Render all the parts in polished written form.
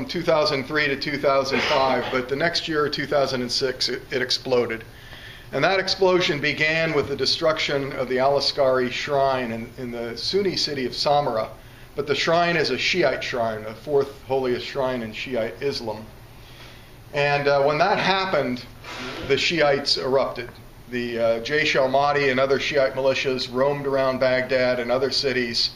2003 to 2005, but the next year, 2006, it exploded. And that explosion began with the destruction of the Al-Askari shrine in the Sunni city of Samarra. But the shrine is a Shiite shrine, the fourth holiest shrine in Shiite Islam. And when that happened, the Shiites erupted. The Jaish al-Mahdi and other Shiite militias roamed around Baghdad and other cities,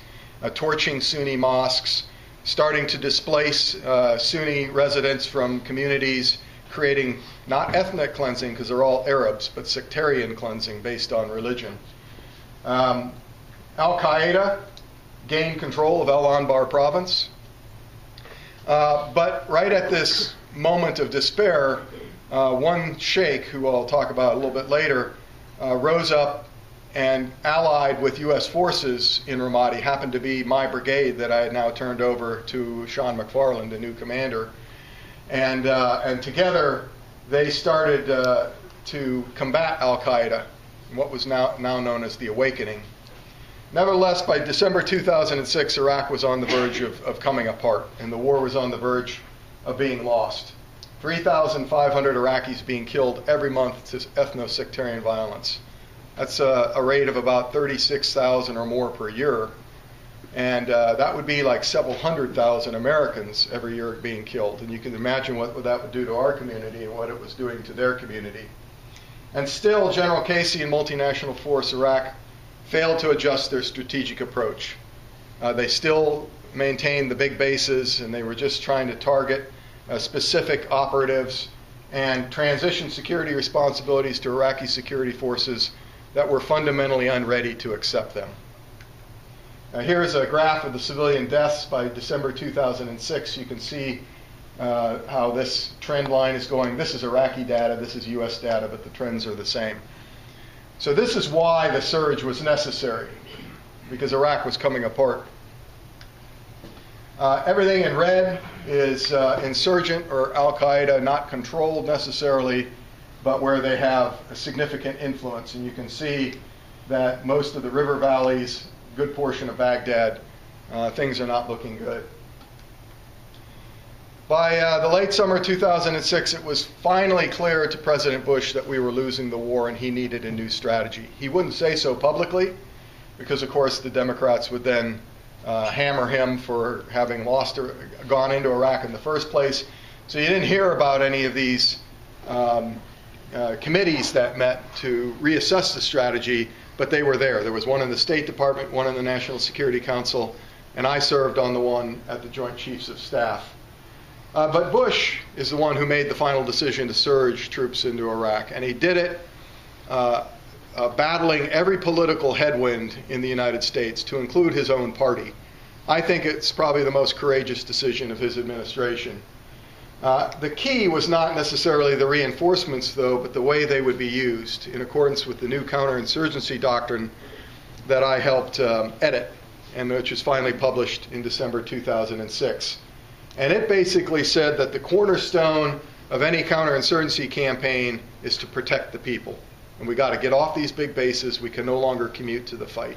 torching Sunni mosques, starting to displace Sunni residents from communities, creating not ethnic cleansing, because they're all Arabs, but sectarian cleansing based on religion. Al-Qaeda gained control of Al-Anbar province. But right at this moment of despair, one sheikh, who I'll talk about a little bit later, rose up and allied with U.S. forces in Ramadi. Happened to be my brigade that I had now turned over to Sean McFarland, the new commander. And together they started to combat Al-Qaeda, what was now known as the Awakening. Nevertheless, by December 2006, Iraq was on the verge of coming apart, and the war was on the verge of being lost. 3,500 Iraqis being killed every month to ethno-sectarian violence. That's a rate of about 36,000 or more per year. And that would be like several 100,000 Americans every year being killed. And you can imagine what that would do to our community and what it was doing to their community. And still, General Casey and multinational force Iraq failed to adjust their strategic approach. They still maintained the big bases, and they were just trying to target specific operatives and transition security responsibilities to Iraqi security forces that were fundamentally unready to accept them. Now, here's a graph of the civilian deaths by December 2006. You can see how this trend line is going. This is Iraqi data, this is US data, but the trends are the same. So this is why the surge was necessary, because Iraq was coming apart. Everything in red is insurgent or Al-Qaeda, not controlled necessarily, but where they have a significant influence. And you can see that most of the river valleys, good portion of Baghdad, things are not looking good. By the late summer 2006, it was finally clear to President Bush that we were losing the war and he needed a new strategy. He wouldn't say so publicly because, of course, the Democrats would then hammer him for having lost or gone into Iraq in the first place. So you didn't hear about any of these committees that met to reassess the strategy, but they were there. There was one in the State Department, one in the National Security Council, and I served on the one at the Joint Chiefs of Staff. But Bush is the one who made the final decision to surge troops into Iraq, and he did it battling every political headwind in the United States, to include his own party. I think it's probably the most courageous decision of his administration. The key was not necessarily the reinforcements, though, but the way they would be used in accordance with the new counterinsurgency doctrine that I helped edit, and which was finally published in December 2006. And it basically said that the cornerstone of any counterinsurgency campaign is to protect the people. And we got to get off these big bases. We can no longer commute to the fight.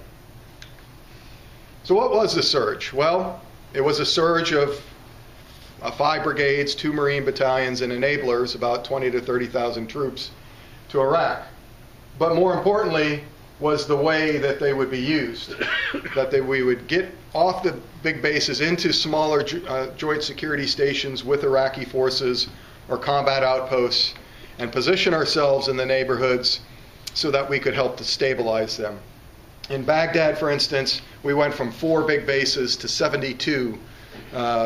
So what was the surge? Well, it was a surge of 5 brigades, 2 Marine battalions, and enablers, about 20 to 30,000 troops, to Iraq. But more importantly was the way that they would be used, that we would get off the big bases into smaller joint security stations with Iraqi forces or combat outposts and position ourselves in the neighborhoods so that we could help to stabilize them. In Baghdad, for instance, we went from 4 big bases to 72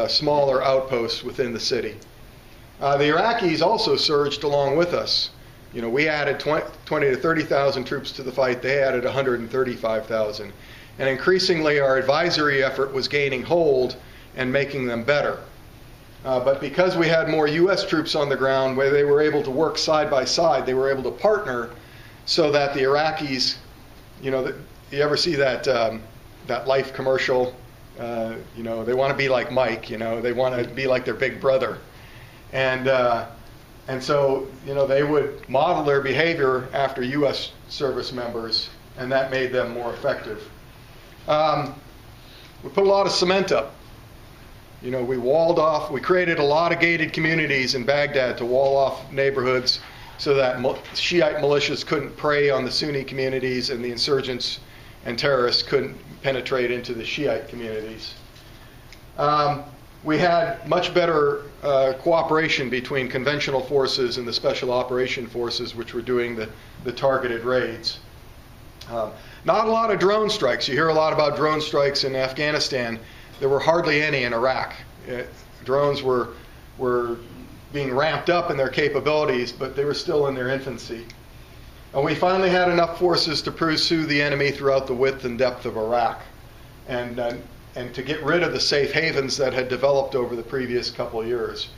smaller outposts within the city. The Iraqis also surged along with us. You know, we added 20 to 30,000 troops to the fight. They added 135,000. And increasingly, our advisory effort was gaining hold and making them better. But because we had more U.S. troops on the ground, where they were able to work side by side, they were able to partner so that the Iraqis, you know, you ever see that that Life commercial? You know, they want to be like Mike. You know, they want to be like their big brother, and so, you know, they would model their behavior after U.S. service members, and that made them more effective. We put a lot of cement up. We created a lot of gated communities in Baghdad to wall off neighborhoods so that Shiite militias couldn't prey on the Sunni communities and the insurgents and terrorists couldn't penetrate into the Shiite communities. We had much better cooperation between conventional forces and the special operation forces, which were doing the targeted raids. Not a lot of drone strikes. You hear a lot about drone strikes in Afghanistan. There were hardly any in Iraq. Drones were being ramped up in their capabilities, but they were still in their infancy. And we finally had enough forces to pursue the enemy throughout the width and depth of Iraq, and to get rid of the safe havens that had developed over the previous couple of years.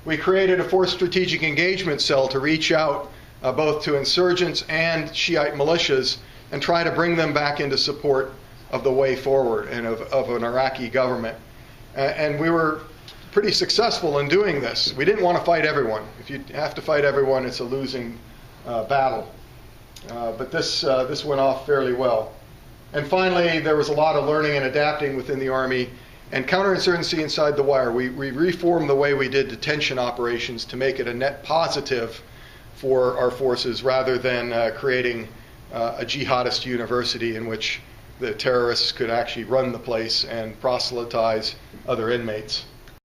We created a Force Strategic Engagement Cell to reach out both to insurgents and Shiite militias and try to bring them back into support of the way forward and of an Iraqi government. And we were pretty successful in doing this. We didn't want to fight everyone. If you have to fight everyone, it's a losing battle. But this went off fairly well. And finally, there was a lot of learning and adapting within the Army and counterinsurgency inside the wire. We reformed the way we did detention operations to make it a net positive for our forces rather than creating a jihadist university in which the terrorists could actually run the place and proselytize other inmates.